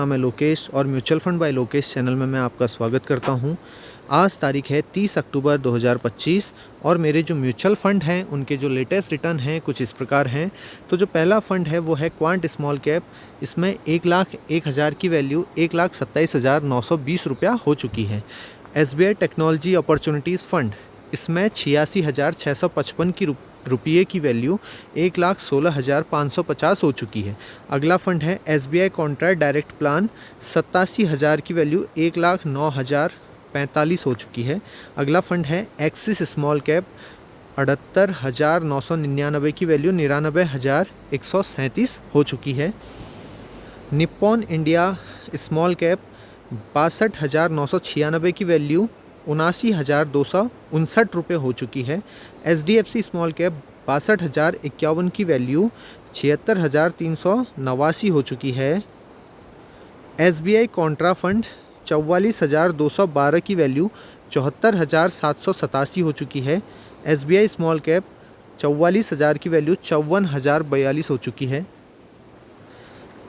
नाम है लोकेश और mutual fund by Lokesh channel में मैं आपका स्वागत करता हूं। आज तारीख है 30 अक्टूबर 2025 और मेरे जो म्यूचुअल फंड हैं उनके जो लेटेस्ट रिटर्न हैं कुछ इस प्रकार हैं। तो जो पहला फ़ंड है वो है क्वांट स्मॉल कैप। इसमें 1,01,000 की वैल्यू 1,27,920 रुपया हो चुकी है। SBI टेक्नोलॉजी अपॉर्चुनिटीज़ फ़ंड, इसमें 86,655 की रुपये की वैल्यू 1,16,550 हो चुकी है। अगला फ़ंड है SBI कॉन्ट्रैक्ट डायरेक्ट प्लान, 87,000 की वैल्यू 1,09,045 हो चुकी है। अगला फ़ंड है एक्सिस स्मॉल कैप, 78,999 की वैल्यू 99,137 हो चुकी है। निप्पॉन इंडिया स्मॉल कैप, 62,996 की वैल्यू 79,259 रुपये हो चुकी है। SDFC स्मॉल कैप 62,051 की वैल्यू 76,389 हो चुकी है। SBI कॉन्ट्रा फंड 44,212 की वैल्यू 74,787 हो चुकी है। SBI स्मॉल कैप 44,000 की वैल्यू 54,042 हो चुकी है।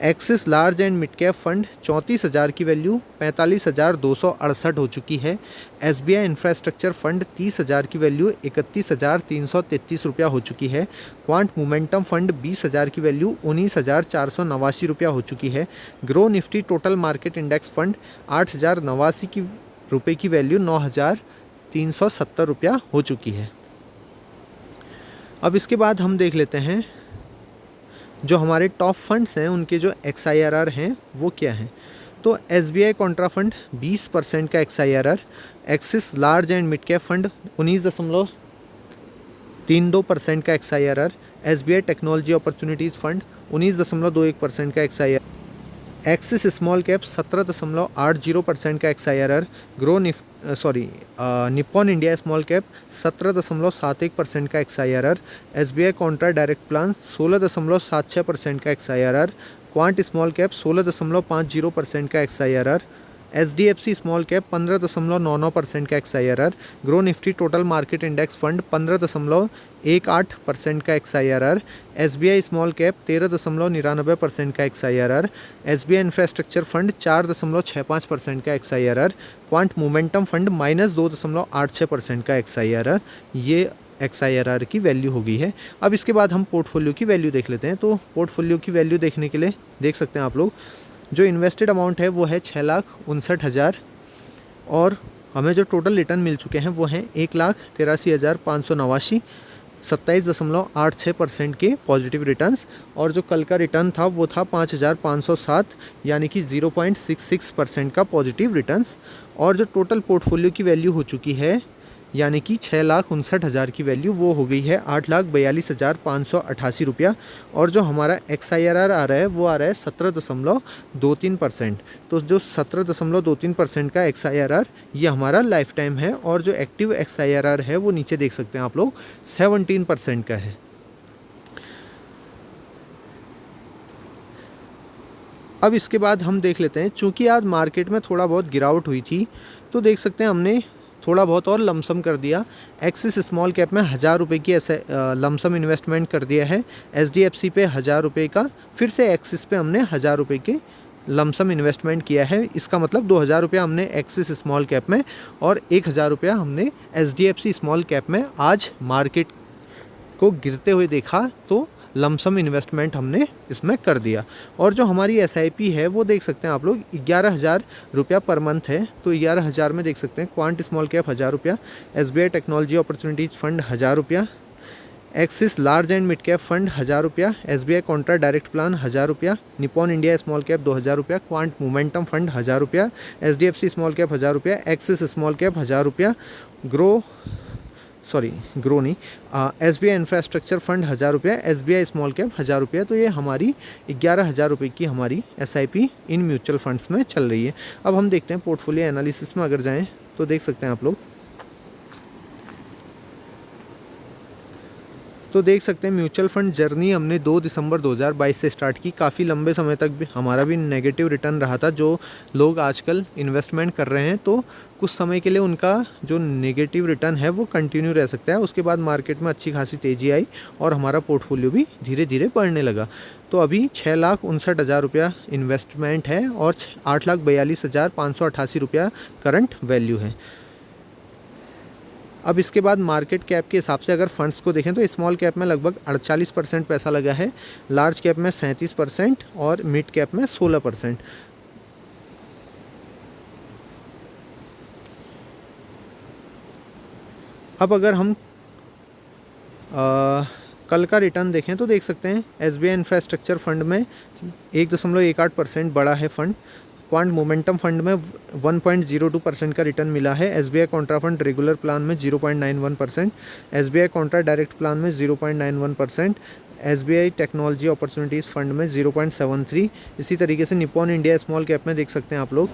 Axis large and mid cap fund 34,000 की वैल्यू 45,268 हो चुकी है। SBI इंफ्रास्ट्रक्चर फंड 30,000 की वैल्यू 31,333 रुपया हो चुकी है। क्वांट मोमेंटम फंड 20,000 की वैल्यू 19,489 रुपया हो चुकी है। Grow Nifty total market index fund 8,089 की रुपये की वैल्यू 9,370 रुपया हो चुकी है। अब इसके बाद हम देख लेते हैं जो हमारे टॉप फंड्स हैं उनके जो XIRR हैं वो क्या हैं। तो SBI कॉन्ट्रा फंड 20% का XIRR, axis large and mid cap fund 19.32% का XIRR, SBI technology opportunities fund 19.21% का XIRR, एक्सिस स्मॉल कैप 17.80% का XIRR, Nippon India small cap 17.71% का XIRR, SBI Contra direct plan 16.76% का XIRR, क्वांट स्मॉल कैप 16.50% का XIRR, SDFC small cap 15.99% का XIRR, grow Nifty total market index fund 15.18% का XIRR, SBI small cap 13.99% का XIRR, SBI infrastructure fund 4.65% का XIRR, quant momentum fund -2.86% का XIRR, ये XIRR की value हो गई है। अब इसके बाद हम पोर्टफोलियो की वैल्यू देख लेते हैं। तो पोर्टफोलियो की वैल्यू देखने के लिए देख सकते हैं आप लोग, जो इन्वेस्टेड अमाउंट है वो है 6,59,000 और हमें जो टोटल रिटर्न मिल चुके हैं वो हैं 1,83,589, 27.86% के पॉजिटिव रिटर्न्स। और जो कल का रिटर्न था वो था 5,507 यानी कि 0.66% का पॉजिटिव रिटर्न्स। और जो टोटल पोर्टफोलियो की वैल्यू हो चुकी है यानी कि 6,59,000 की वैल्यू वो हो गई है 8,42,588 रुपया। और जो हमारा XIRR आ रहा है वो आ रहा है 17.23%। तो जो 17.23% का XIRR ये हमारा लाइफ टाइम है। और जो एक्टिव XIRR है वो नीचे देख सकते हैं आप लोग 17% का है। अब इसके बाद हम देख लेते हैं, चूँकि आज मार्केट में थोड़ा बहुत गिरावट हुई थी तो देख सकते हैं हमने थोड़ा बहुत और लमसम कर दिया। एक्सिस स्मॉल कैप में 1,000 रुपये की ऐसे लमसम इन्वेस्टमेंट कर दिया है। SDFC पे 1,000 रुपये का, फिर से एक्सिस पे हमने 1,000 रुपये के लमसम इन्वेस्टमेंट किया है। इसका मतलब 2,000 रुपया हमने एक्सिस स्मॉल कैप में और 1,000 रुपया हमने SDFC स्मॉल कैप में आज मार्केट को गिरते हुए देखा तो लमसम इन्वेस्टमेंट हमने इसमें कर दिया। और जो हमारी SIP है वो देख सकते हैं आप लोग 11,000 रुपया पर मंथ है। तो 11,000 में देख सकते हैं क्वांट स्मॉल कैप 1,000 रुपया, SBI टेक्नोलॉजी अपॉर्चुनिटीज़ फंड 1,000 रुपया, axis large and mid cap fund 1,000 रुपया, SBI कॉन्ट्रा डायरेक्ट प्लान 1,000 रुपया, निप्पॉन इंडिया स्मॉल कैप 2,000 रुपया, क्वांट मोमेंटम फंड 1,000 रुपया, SDFC स्मॉल कैप 1,000 रुपया, एक्सिस स्मॉल कैप 1,000 रुपया, ग्रो नहीं, SBI infrastructure fund 1,000 रुपया, SBI small cap 1,000 रुपया। तो ये हमारी 11,000 रुपये की हमारी SIP इन म्यूचुअल फंड्स में चल रही है। अब हम देखते हैं पोर्टफोलियो एनालिसिस में अगर जाएं तो देख सकते हैं आप लोग तो देख सकते हैं म्यूचुअल फंड जर्नी हमने 2 दिसंबर 2022 से स्टार्ट की। काफ़ी लंबे समय तक भी हमारा भी नेगेटिव रिटर्न रहा था। जो लोग आजकल इन्वेस्टमेंट कर रहे हैं तो कुछ समय के लिए उनका जो नेगेटिव रिटर्न है वो कंटिन्यू रह सकता है। उसके बाद मार्केट में अच्छी खासी तेज़ी आई और हमारा पोर्टफोलियो भी धीरे धीरे बढ़ने लगा। तो अभी 6,59,000 रुपया इन्वेस्टमेंट है और 8,42,588 रुपया करंट वैल्यू है। अब इसके बाद मार्केट कैप के हिसाब से अगर फंड्स को देखें तो स्मॉल कैप में लगभग 48% पैसा लगा है, लार्ज कैप में 37% और मिड कैप में 16%। अब अगर हम कल का रिटर्न देखें तो देख सकते हैं SBI इंफ्रास्ट्रक्चर फंड में 1.18% बढ़ा है फंड। क्वांट मोमेंटम फंड में 1.02% का रिटर्न मिला है। SBI Contra fund regular plan में 0.91%, SBI कॉन्ट्रा डायरेक्ट प्लान में 0.91%, SBI टेक्नोलॉजी अपॉर्चुनिटीज़ फंड में 0.73। इसी तरीके से निप्पॉन इंडिया स्मॉल कैप में देख सकते हैं आप लोग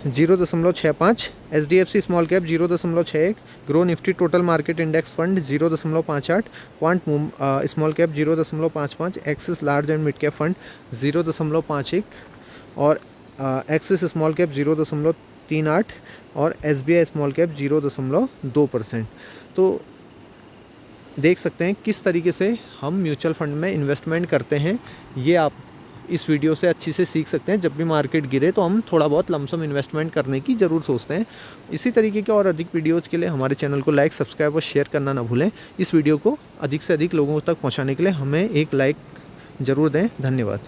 0.65, SDFC small cap 0.61, grow Nifty total market index fund 0.58, quant small cap 0.55, axis large and mid cap fund 0.51 और एक्सिस स्मॉल कैप 0.38 और SBI स्मॉल कैप 0.2%। तो देख सकते हैं किस तरीके से हम म्यूचुअल फंड में इन्वेस्टमेंट करते हैं। ये आप इस वीडियो से अच्छी से सीख सकते हैं। जब भी मार्केट गिरे तो हम थोड़ा बहुत लमसम इन्वेस्टमेंट करने की ज़रूर सोचते हैं। इसी तरीके के और अधिक वीडियोज़ के लिए हमारे चैनल को लाइक, सब्सक्राइब और शेयर करना ना भूलें। इस वीडियो को अधिक से अधिक लोगों तक पहुंचाने के लिए हमें एक लाइक ज़रूर दें। धन्यवाद।